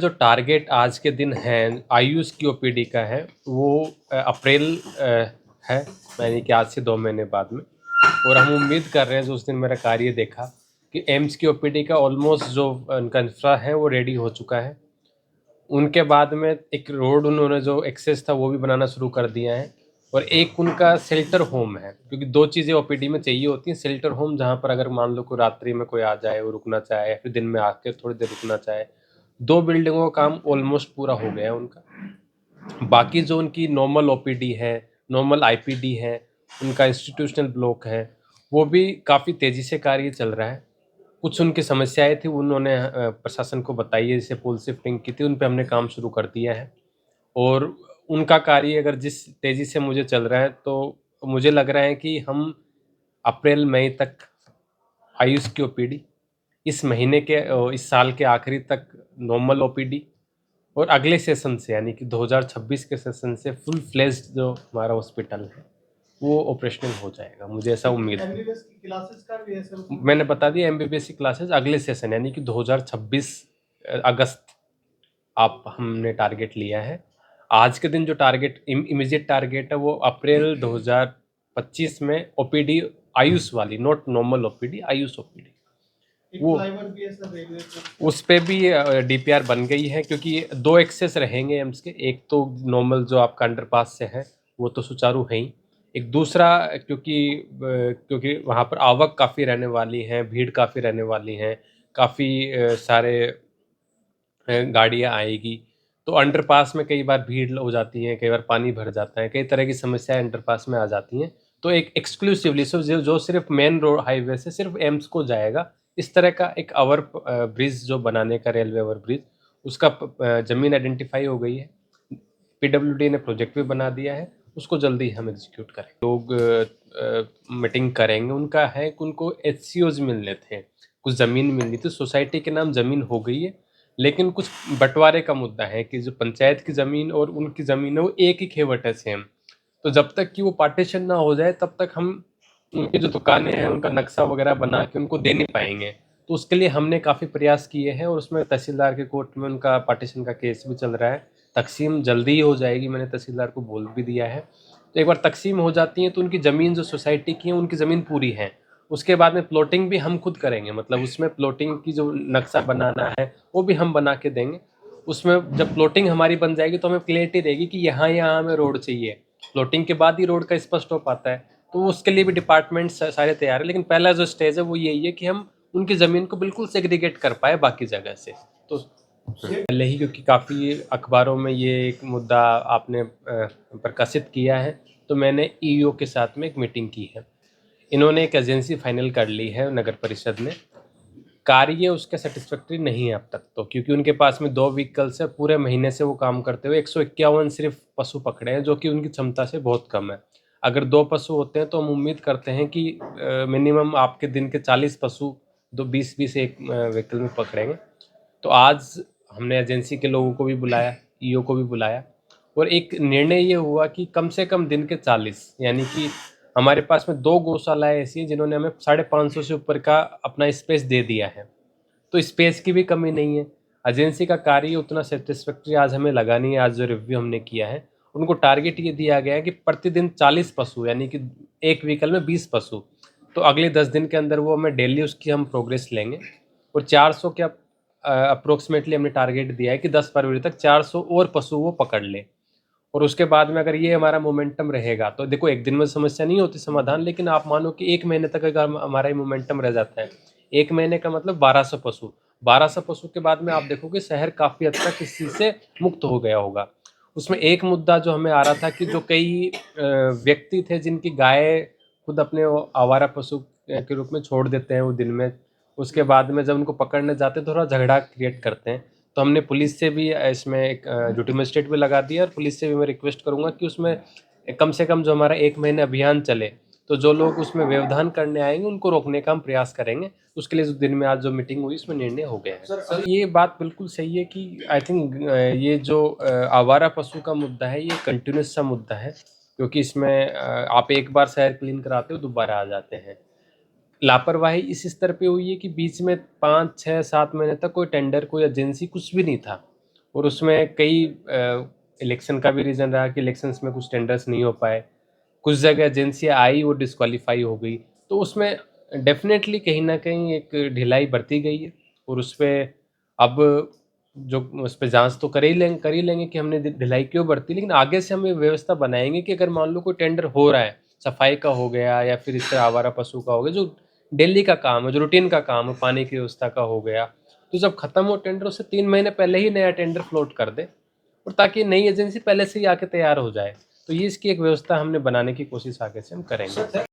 जो टारगेट आज के दिन है आयुष की ओपीडी का है वो अप्रैल है, यानी कि आज से 2 महीने बाद में। और हम उम्मीद कर रहे हैं, जो उस दिन मेरा कार्य देखा कि एम्स की ओपीडी का ऑलमोस्ट जो उनका इंफ्रा है वो रेडी हो चुका है। उनके बाद में एक रोड उन्होंने जो एक्सेस था वो भी बनाना शुरू कर दिया है। और एक उनका शेल्टर होम है, क्योंकि 2 चीज़ें ओपीडी में चाहिए होती हैं। शेल्टर होम, जहाँ पर अगर मान लो कोई रात्रि में कोई आ जाए, वो रुकना चाहे, या फिर दिन में आके थोड़ी देर रुकना चाहे। 2 बिल्डिंगों का काम ऑलमोस्ट पूरा हो गया है उनका। बाकी जो उनकी नॉर्मल ओपीडी है, नॉर्मल आईपीडी है, उनका इंस्टीट्यूशनल ब्लॉक है, वो भी काफ़ी तेज़ी से कार्य चल रहा है। कुछ उनकी समस्याएं थी, उन्होंने प्रशासन को बताई है, जैसे पोल शिफ्टिंग की थी, उन पे हमने काम शुरू कर दिया है। और उनका कार्य अगर जिस तेज़ी से मुझे चल रहा है, तो मुझे लग रहा है कि हम अप्रैल मई तक आयुष की ओपीडी, इस महीने के इस साल के आखिरी तक नॉर्मल ओपीडी, और अगले सेशन से यानी कि 2026 के सेशन से फुल फ्लेज्ड जो हमारा हॉस्पिटल है वो ऑपरेशनल हो जाएगा, मुझे ऐसा उम्मीद है। एमबीबीएस की क्लासेस का भी है सर? मैंने बता दिया, एमबीबीएस की क्लासेस अगले सेशन यानी कि 2026 अगस्त आप हमने टारगेट लिया है। आज के दिन जो टारगेट इमीडिएट टारगेट है वो अप्रैल 2025 में ओपीडी आयुष वाली, not normal OPD, Ayush OPD, वो भी है सर रेलवे का? उस पे भी डीपीआर बन गई है, क्योंकि 2 एक्सेस रहेंगे एम्स के। एक तो नॉर्मल जो आपका अंडरपास से है वो तो सुचारू है ही। एक दूसरा, क्योंकि वहाँ पर आवक काफ़ी रहने वाली है, भीड़ काफ़ी रहने वाली है, काफ़ी सारे गाड़ियाँ आएगी, तो अंडरपास में कई बार भीड़ हो जाती है, कई बार पानी भर जाता है, कई तरह की समस्याएं अंडरपास में आ जाती हैं। तो एक एक्सक्लूसिवली जो सिर्फ मेन रोड हाईवे से सिर्फ एम्स को जाएगा, इस तरह का एक ओवर ब्रिज जो बनाने का, रेलवे ओवर ब्रिज, उसका ज़मीन आइडेंटिफाई हो गई है। पीडब्ल्यूडी ने प्रोजेक्ट भी बना दिया है, उसको जल्दी हम एग्जीक्यूट करेंगे। लोग मीटिंग करेंगे, उनका है कि उनको एचसीओज मिलने थे, कुछ ज़मीन मिलनी थी, सोसाइटी के नाम ज़मीन हो गई है, लेकिन कुछ बंटवारे का मुद्दा है कि जो पंचायत की ज़मीन और उनकी ज़मीन है वो एक ही खेवट है, सेम। तो जब तक कि वो पार्टीशन ना हो जाए तब तक हम उनकी जो दुकानें हैं उनका नक्शा वगैरह बना के उनको दे नहीं पाएंगे। तो उसके लिए हमने काफ़ी प्रयास किए हैं, और उसमें तहसीलदार के कोर्ट में उनका पार्टीशन का केस भी चल रहा है। तकसीम जल्दी ही हो जाएगी, मैंने तहसीलदार को बोल भी दिया है। तो एक बार तकसीम हो जाती है तो उनकी ज़मीन जो सोसाइटी की है, उनकी ज़मीन पूरी है। उसके बाद में प्लॉटिंग भी हम खुद करेंगे, मतलब उसमें प्लॉटिंग की जो नक्शा बनाना है वो भी हम बना के देंगे। उसमें जब प्लॉटिंग हमारी बन जाएगी तो हमें क्लियरिटी रहेगी कि यहाँ यहाँ हमें रोड चाहिए। प्लॉटिंग के बाद ही रोड का स्पष्ट हो पाता है, तो उसके लिए भी डिपार्टमेंट सारे तैयार है। लेकिन पहला जो स्टेज है वो यही है कि हम उनकी ज़मीन को बिल्कुल सेग्रीगेट कर पाए बाकी जगह से। तो पहले ही, क्योंकि काफ़ी अखबारों में ये एक मुद्दा आपने प्रकाशित किया है, तो मैंने ईओ के साथ में एक मीटिंग की है। इन्होंने एक एजेंसी फाइनल कर ली है नगर परिषद ने। कार्य उसका सेटिस्फैक्टरी नहीं है अब तक, तो क्योंकि उनके पास में 2 व्हीकल्स है, पूरे महीने से वो काम करते हुए 151 सिर्फ पशु पकड़े हैं, जो कि उनकी क्षमता से बहुत कम है। अगर 2 पशु होते हैं तो हम उम्मीद करते हैं कि मिनिमम आपके दिन के 40 पशु 20-20 एक व्हीकल में पकड़ेंगे। तो आज हमने एजेंसी के लोगों को भी बुलाया, ईओ को भी बुलाया, और एक निर्णय ये हुआ कि कम से कम दिन के 40, यानी कि हमारे पास में 2 गौशालाएं ऐसी हैं जिन्होंने हमें 550 से ऊपर का अपना स्पेस दे दिया है, तो स्पेस की भी कमी नहीं है। एजेंसी का कार्य उतना सेटिस्फैक्ट्री आज हमें लगा नहीं है। आज जो रिव्यू हमने किया है, उनको टारगेट ये दिया गया है कि प्रतिदिन 40 पशु, यानी कि एक व्हीकल में 20 पशु। तो अगले 10 दिन के अंदर वो हमें डेली उसकी हम प्रोग्रेस लेंगे, और 400 के अप्रोक्सीमेटली हमने टारगेट दिया है कि 10 फरवरी तक 400 और पशु वो पकड़ ले। और उसके बाद में अगर ये हमारा मोमेंटम रहेगा, तो देखो एक दिन में समस्या नहीं होती समाधान, लेकिन आप मानो कि 1 महीने तक अगर हमारा ये मोमेंटम रह जाता है, 1 महीने का मतलब 1200 पशु, 1200 पशु के बाद में आप देखोगे शहर काफ़ी हद तक इस चीज़ से मुक्त हो गया होगा। उसमें एक मुद्दा जो हमें आ रहा था कि जो कई व्यक्ति थे जिनकी गाय खुद अपने आवारा पशु के रूप में छोड़ देते हैं वो दिन में, उसके बाद में जब उनको पकड़ने जाते हैं थोड़ा झगड़ा क्रिएट करते हैं। तो हमने पुलिस से भी इसमें एक ड्यूटी मजिस्ट्रेट भी लगा दिया, और पुलिस से भी मैं रिक्वेस्ट करूँगा कि उसमें कम से कम जो हमारा 1 महीने अभियान चले, तो जो लोग उसमें व्यवधान करने आएंगे उनको रोकने का हम प्रयास करेंगे। उसके लिए दिन में आज जो मीटिंग हुई उसमें निर्णय हो गया है। सर ये बात बिल्कुल सही है कि आई थिंक ये जो आवारा पशु का मुद्दा है ये कंटिन्यूस सा मुद्दा है, क्योंकि इसमें आप एक बार शहर क्लीन कराते हो दोबारा आ जाते हैं। लापरवाही इस स्तर पे हुई है कि बीच में 5, 6, 7 महीने तक कोई टेंडर, कोई एजेंसी, कुछ भी नहीं था। और उसमें कई इलेक्शन का भी रीज़न रहा कि इलेक्शंस में कुछ टेंडर्स नहीं हो पाए, कुछ जगह एजेंसियाँ आई वो डिस्क्वालीफाई हो गई, तो उसमें डेफिनेटली कहीं न कहीं एक ढिलाई बरती गई है और उसपे अब जो उसपे जाँच तो कर ही लेंगे कि हमने ढिलाई क्यों बरती, लेकिन आगे से हम ये व्यवस्था बनाएँगे कि अगर मान लो कोई टेंडर हो रहा है, सफाई का हो गया या फिर इस तरह आवारा पशु का हो गया, जो डेली का काम है, जो रूटीन का काम है, पानी की व्यवस्था का हो गया, तो जब खत्म हो टेंडर उससे 3 महीने पहले ही नया टेंडर फ्लोट कर दें और ताकि नई एजेंसी पहले से ही आके तैयार हो जाए। तो ये इसकी एक व्यवस्था हमने बनाने की कोशिश आगे से हम करेंगे।